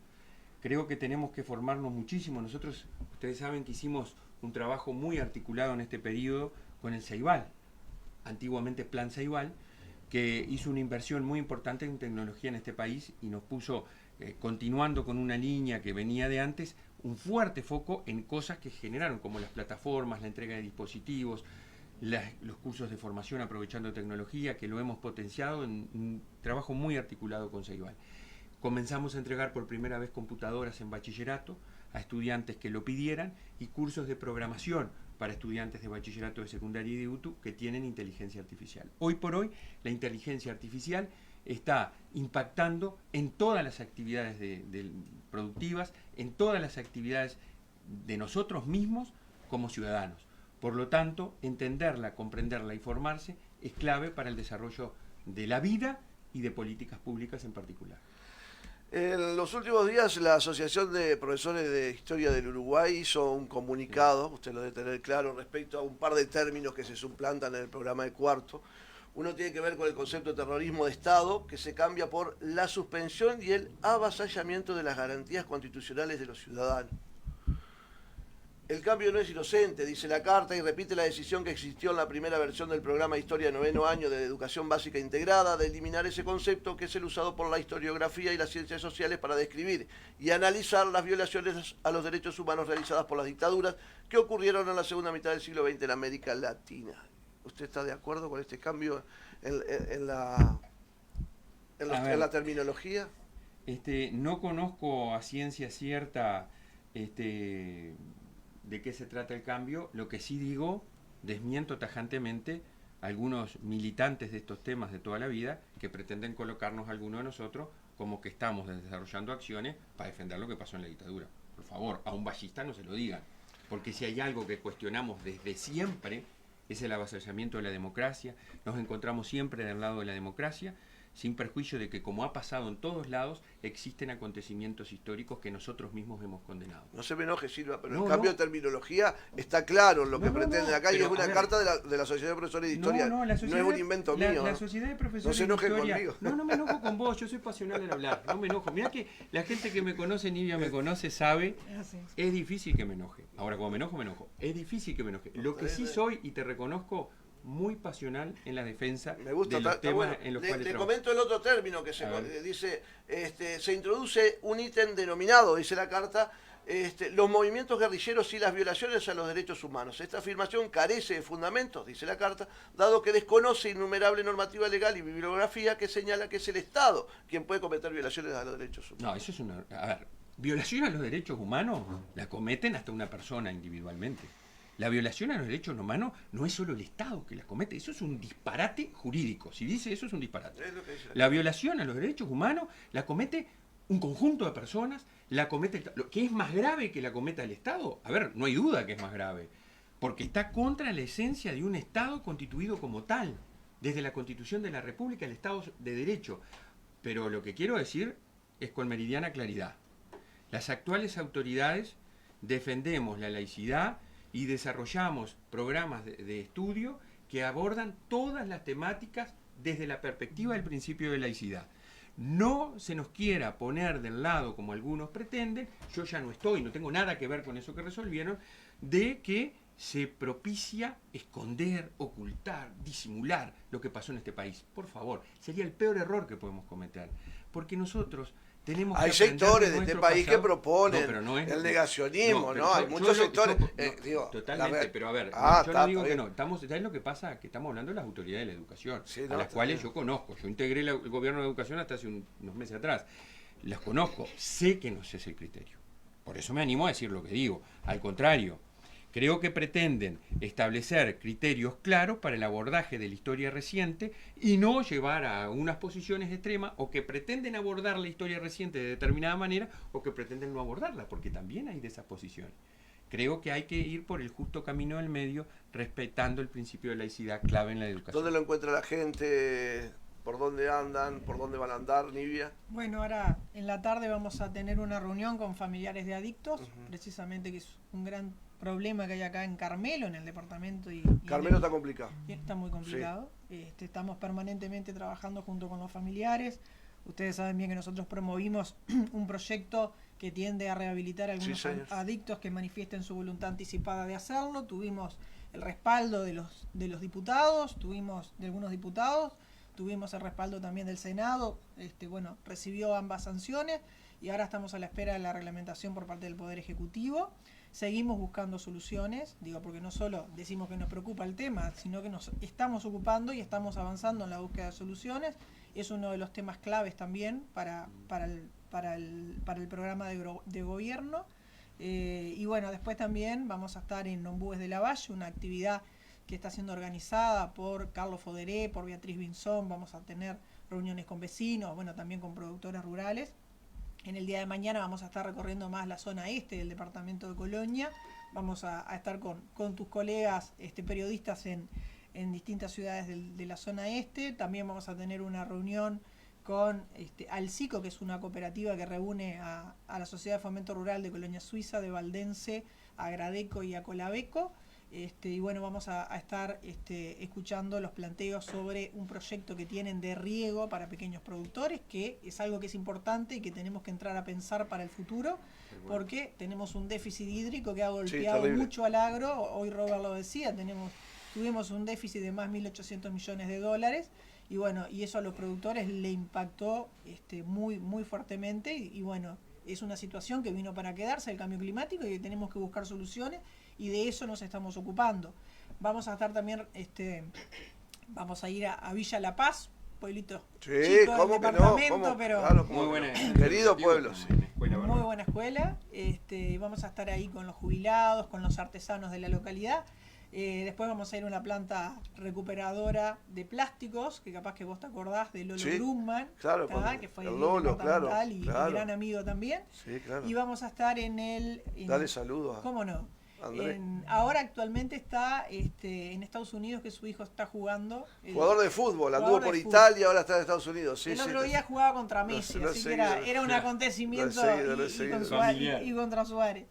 Creo que tenemos que formarnos muchísimo. Nosotros, ustedes saben que hicimos un trabajo muy articulado en este periodo con el Ceibal, antiguamente Plan Ceibal, que hizo una inversión muy importante en tecnología en este país y nos puso, continuando con una línea que venía de antes, un fuerte foco en cosas que generaron, como las plataformas, la entrega de dispositivos, los cursos de formación aprovechando tecnología, que lo hemos potenciado en un trabajo muy articulado con Ceibal. Comenzamos a entregar por primera vez computadoras en bachillerato a estudiantes que lo pidieran y cursos de programación para estudiantes de bachillerato de secundaria y de UTU que tienen inteligencia artificial. Hoy por hoy la inteligencia artificial está impactando en todas las actividades productivas, en todas las actividades de nosotros mismos como ciudadanos. Por lo tanto, entenderla, comprenderla y formarse es clave para el desarrollo de la vida y de políticas públicas en particular. En los últimos días la Asociación de Profesores de Historia del Uruguay hizo un comunicado, usted lo debe tener claro, respecto a un par de términos que se suplantan en el programa de cuarto. Uno tiene que ver con el concepto de terrorismo de Estado, que se cambia por la suspensión y el avasallamiento de las garantías constitucionales de los ciudadanos. El cambio no es inocente, dice la carta, y repite la decisión que existió en la primera versión del programa de Historia de noveno año de Educación Básica Integrada de eliminar ese concepto que es el usado por la historiografía y las ciencias sociales para describir y analizar las violaciones a los derechos humanos realizadas por las dictaduras que ocurrieron en la segunda mitad del siglo XX en América Latina. ¿Usted está de acuerdo con este cambio en la terminología? No conozco a ciencia cierta de qué se trata el cambio. Lo que sí digo, desmiento tajantemente a algunos militantes de estos temas de toda la vida que pretenden colocarnos a alguno de nosotros como que estamos desarrollando acciones para defender lo que pasó en la dictadura. Por favor, a un ballista no se lo digan, porque si hay algo que cuestionamos desde siempre es el avasallamiento de la democracia. Nos encontramos siempre del lado de la democracia, sin perjuicio de que, como ha pasado en todos lados, existen acontecimientos históricos que nosotros mismos hemos condenado. No se me enoje, Silva, pero el cambio de terminología está claro en lo que pretende acá, y es una carta de la Sociedad de Profesores de Historia, no es un invento mío. La Sociedad de Profesores de Historia... conmigo. No me enojo con vos, yo soy pasional en hablar, no me enojo. Mirá que la gente que me conoce, Nivia me conoce, sabe, es difícil que me enoje. Ahora, como me enojo, es difícil que me enoje. Lo que sí soy, y te reconozco, muy pasional en la defensa de los temas en los cuales le comento el otro término que se dice, se introduce un ítem denominado, dice la carta, los movimientos guerrilleros y las violaciones a los derechos humanos. Esta afirmación carece de fundamentos, dice la carta, dado que desconoce innumerable normativa legal y bibliografía que señala que es el Estado quien puede cometer violaciones a los derechos humanos. No, eso es una... A ver, violación a los derechos humanos la cometen hasta una persona individualmente. La violación a los derechos humanos no es solo el Estado que la comete, eso es un disparate jurídico. Si dice eso es un disparate. La violación a los derechos humanos la comete un conjunto de personas, la comete... ¿Qué es más grave que la cometa el Estado? A ver, no hay duda que es más grave, porque está contra la esencia de un Estado constituido como tal, desde la Constitución de la República, el Estado de Derecho. Pero lo que quiero decir es con meridiana claridad. Las actuales autoridades defendemos la laicidad y desarrollamos programas de estudio que abordan todas las temáticas desde la perspectiva del principio de laicidad. No se nos quiera poner del lado, como algunos pretenden, yo ya no estoy, no tengo nada que ver con eso que resolvieron, de que se propicia esconder, ocultar, disimular lo que pasó en este país. Por favor, sería el peor error que podemos cometer, porque nosotros... Hay sectores de este país que proponen el negacionismo, ¿no? Hay muchos sectores. Totalmente, pero a ver, yo no digo que no. ¿Sabes lo que pasa? Que estamos hablando de las autoridades de la educación, a las cuales yo conozco. Yo integré el gobierno de educación hasta hace unos meses atrás. Las conozco, sé que no es ese el criterio. Por eso me animo a decir lo que digo. Al contrario, creo que pretenden establecer criterios claros para el abordaje de la historia reciente y no llevar a unas posiciones extremas, o que pretenden abordar la historia reciente de determinada manera o que pretenden no abordarla, porque también hay de esas posiciones. Creo que hay que ir por el justo camino del medio, respetando el principio de laicidad clave en la educación. ¿Dónde lo encuentra la gente? ¿Por dónde andan? ¿Por dónde van a andar, Nivia? Bueno, ahora en la tarde vamos a tener una reunión con familiares de adictos, precisamente, que es un gran problema que hay acá en Carmelo, en el departamento. Carmelo está complicado. Está muy complicado. Sí. Estamos permanentemente trabajando junto con los familiares. Ustedes saben bien que nosotros promovimos un proyecto que tiende a rehabilitar a algunos adictos que manifiesten su voluntad anticipada de hacerlo. Tuvimos el respaldo de los diputados, de algunos diputados, tuvimos el respaldo también del Senado, recibió ambas sanciones, y ahora estamos a la espera de la reglamentación por parte del Poder Ejecutivo. Seguimos buscando soluciones, porque no solo decimos que nos preocupa el tema, sino que nos estamos ocupando y estamos avanzando en la búsqueda de soluciones. Es uno de los temas claves también para el programa de gobierno. Y bueno, después también vamos a estar en Ombúes de la Valle, una actividad que está siendo organizada por Carlos Foderé, por Beatriz Binzón. Vamos a tener reuniones con vecinos, también con productores rurales. En el día de mañana vamos a estar recorriendo más la zona este del departamento de Colonia. Vamos a estar con tus colegas periodistas en distintas ciudades de la zona este. También vamos a tener una reunión con Alcico, que es una cooperativa que reúne a la Sociedad de Fomento Rural de Colonia Suiza, de Valdense, a Gradeco y a Colabeco. Y bueno, vamos a estar escuchando los planteos sobre un proyecto que tienen de riego para pequeños productores, que es algo que es importante y que tenemos que entrar a pensar para el futuro, porque tenemos un déficit hídrico que ha golpeado mucho al agro. Hoy Robert lo decía, tuvimos un déficit de más de 1.800 millones de dólares, y bueno, y eso a los productores le impactó muy, muy fuertemente, y bueno, es una situación que vino para quedarse, el cambio climático, y tenemos que buscar soluciones, y de eso nos estamos ocupando. Vamos a estar también, vamos a ir a Villa La Paz, pueblito chico del departamento, pero claro, muy buena, querido pueblo, sí. Muy buena escuela. Vamos a estar ahí con los jubilados, con los artesanos de la localidad. Después vamos a ir a una planta recuperadora de plásticos, que capaz que vos te acordás de Lolo Grumman, claro, que fue el Lolo, y gran amigo también. Sí, claro. Y vamos a estar Dale saludos. ¿Cómo no? Ahora actualmente está en Estados Unidos, que su hijo está jugando. Jugador de fútbol, anduvo por Italia, ahora está en Estados Unidos. Sí, el otro día jugaba contra Messi, así que era un acontecimiento y contra Suárez.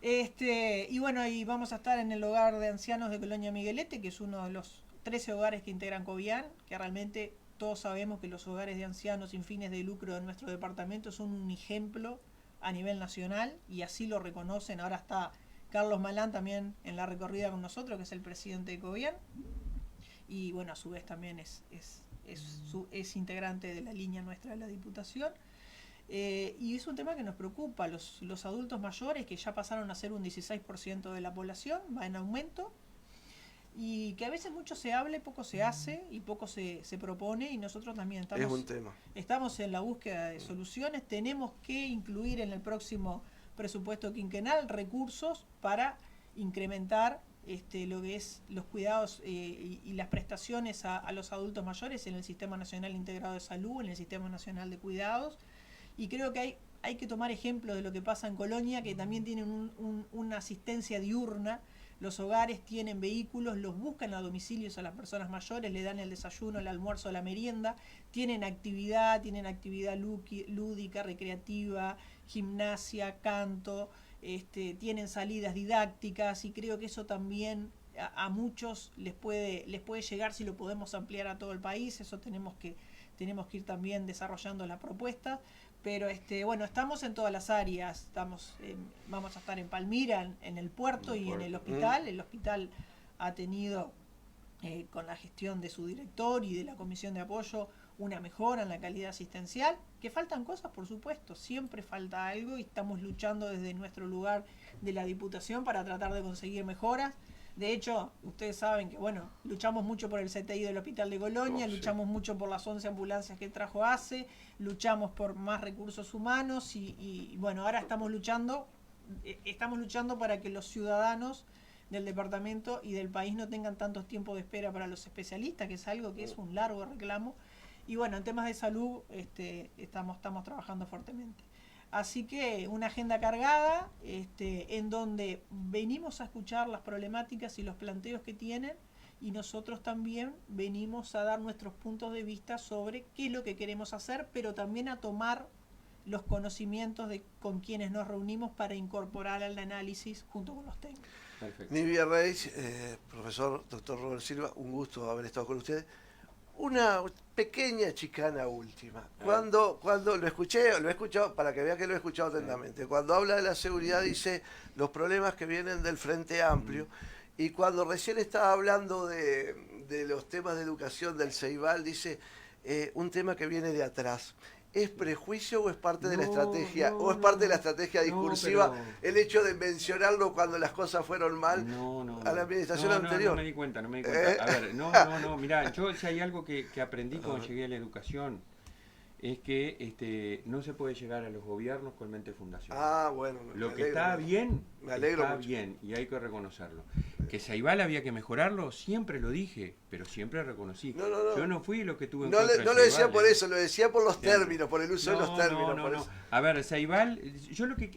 Y bueno, y vamos a estar en el hogar de ancianos de Colonia Miguelete, que es uno de los 13 hogares que integran Covian, que realmente todos sabemos que los hogares de ancianos sin fines de lucro de nuestro departamento son un ejemplo a nivel nacional, y así lo reconocen. Ahora está Carlos Malán también en la recorrida con nosotros, que es el presidente de Covian, y bueno, a su vez también es integrante de la línea nuestra de la Diputación. Y es un tema que nos preocupa. Los adultos mayores, que ya pasaron a ser un 16% de la población, va en aumento, y que a veces mucho se habla y poco se hace, y poco se propone, y nosotros también estamos en la búsqueda de soluciones. Tenemos que incluir en el próximo presupuesto quinquenal recursos para incrementar lo que es los cuidados y las prestaciones a los adultos mayores en el Sistema Nacional Integrado de Salud, en el Sistema Nacional de Cuidados. Y creo que hay que tomar ejemplo de lo que pasa en Colonia, que también tienen una asistencia diurna. Los hogares tienen vehículos, los buscan a domicilios a las personas mayores, le dan el desayuno, el almuerzo, la merienda, tienen actividad lúdica, recreativa, gimnasia, canto, tienen salidas didácticas, y creo que eso también a muchos les puede llegar si lo podemos ampliar a todo el país. Eso tenemos que ir también desarrollando la propuesta. Pero bueno, estamos en todas las áreas. Vamos a estar en Palmira, en el puerto y en el hospital. El hospital ha tenido, con la gestión de su director y de la comisión de apoyo, una mejora en la calidad asistencial. Que faltan cosas, por supuesto, siempre falta algo, y estamos luchando desde nuestro lugar de la Diputación para tratar de conseguir mejoras. De hecho, ustedes saben que, bueno, luchamos mucho por el CTI del Hospital de Colonia, luchamos mucho por las 11 ambulancias que trajo ACE, luchamos por más recursos humanos, y bueno, ahora estamos luchando para que los ciudadanos del departamento y del país no tengan tantos tiempos de espera para los especialistas, que es algo que es un largo reclamo. Y bueno, en temas de salud estamos trabajando fuertemente. Así que una agenda cargada, en donde venimos a escuchar las problemáticas y los planteos que tienen, y nosotros también venimos a dar nuestros puntos de vista sobre qué es lo que queremos hacer, pero también a tomar los conocimientos con quienes nos reunimos para incorporar al análisis junto con los técnicos. Perfecto. Nivia Reis, profesor doctor Robert Silva, un gusto haber estado con ustedes. Una pequeña chicana última. Cuando lo he escuchado, para que vea que lo he escuchado atentamente. Cuando habla de la seguridad dice los problemas que vienen del Frente Amplio, y cuando recién estaba hablando de los temas de educación del Ceibal dice un tema que viene de atrás. ¿Es prejuicio o es parte de la estrategia? ¿O es parte de la estrategia discursiva el hecho de mencionarlo cuando las cosas fueron mal a la administración anterior? No me di cuenta. A ver, mirá, yo si hay algo que aprendí cuando llegué a la educación, es que no se puede llegar a los gobiernos con mente fundacional. Bueno. Lo que está bien, me alegro está mucho. bien, y hay que reconocerlo. Que Ceibal había que mejorarlo, siempre lo dije, pero siempre reconocí. No. Yo no fui lo que tuve en contra de Ceibal. No lo decía por eso, lo decía por los términos, por el uso de los términos. No. A ver, Ceibal,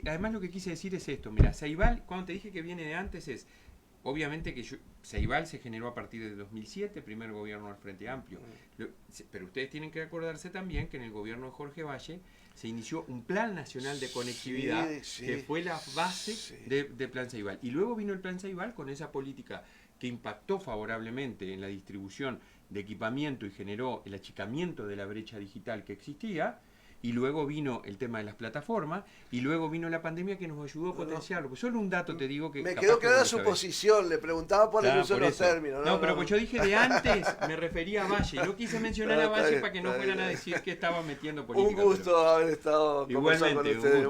además lo que quise decir es esto. Mira, Ceibal, cuando te dije que viene de antes es... Obviamente que Ceibal se generó a partir de 2007, primer gobierno del Frente Amplio. Pero ustedes tienen que acordarse también que en el gobierno de Jorge Valle se inició un plan nacional de conectividad que fue la base del plan Ceibal. Y luego vino el plan Ceibal con esa política que impactó favorablemente en la distribución de equipamiento y generó el achicamiento de la brecha digital que existía. Y luego vino el tema de las plataformas, y luego vino la pandemia que nos ayudó a potenciarlo. Pues solo un dato te digo que... Me quedó clara su posición, le preguntaba por el uso de los términos. No, pero pues yo dije de antes, me refería a Valle. No quise mencionar a Valle para que no fueran a decir que estaba metiendo política. Un gusto haber estado conversando con ustedes.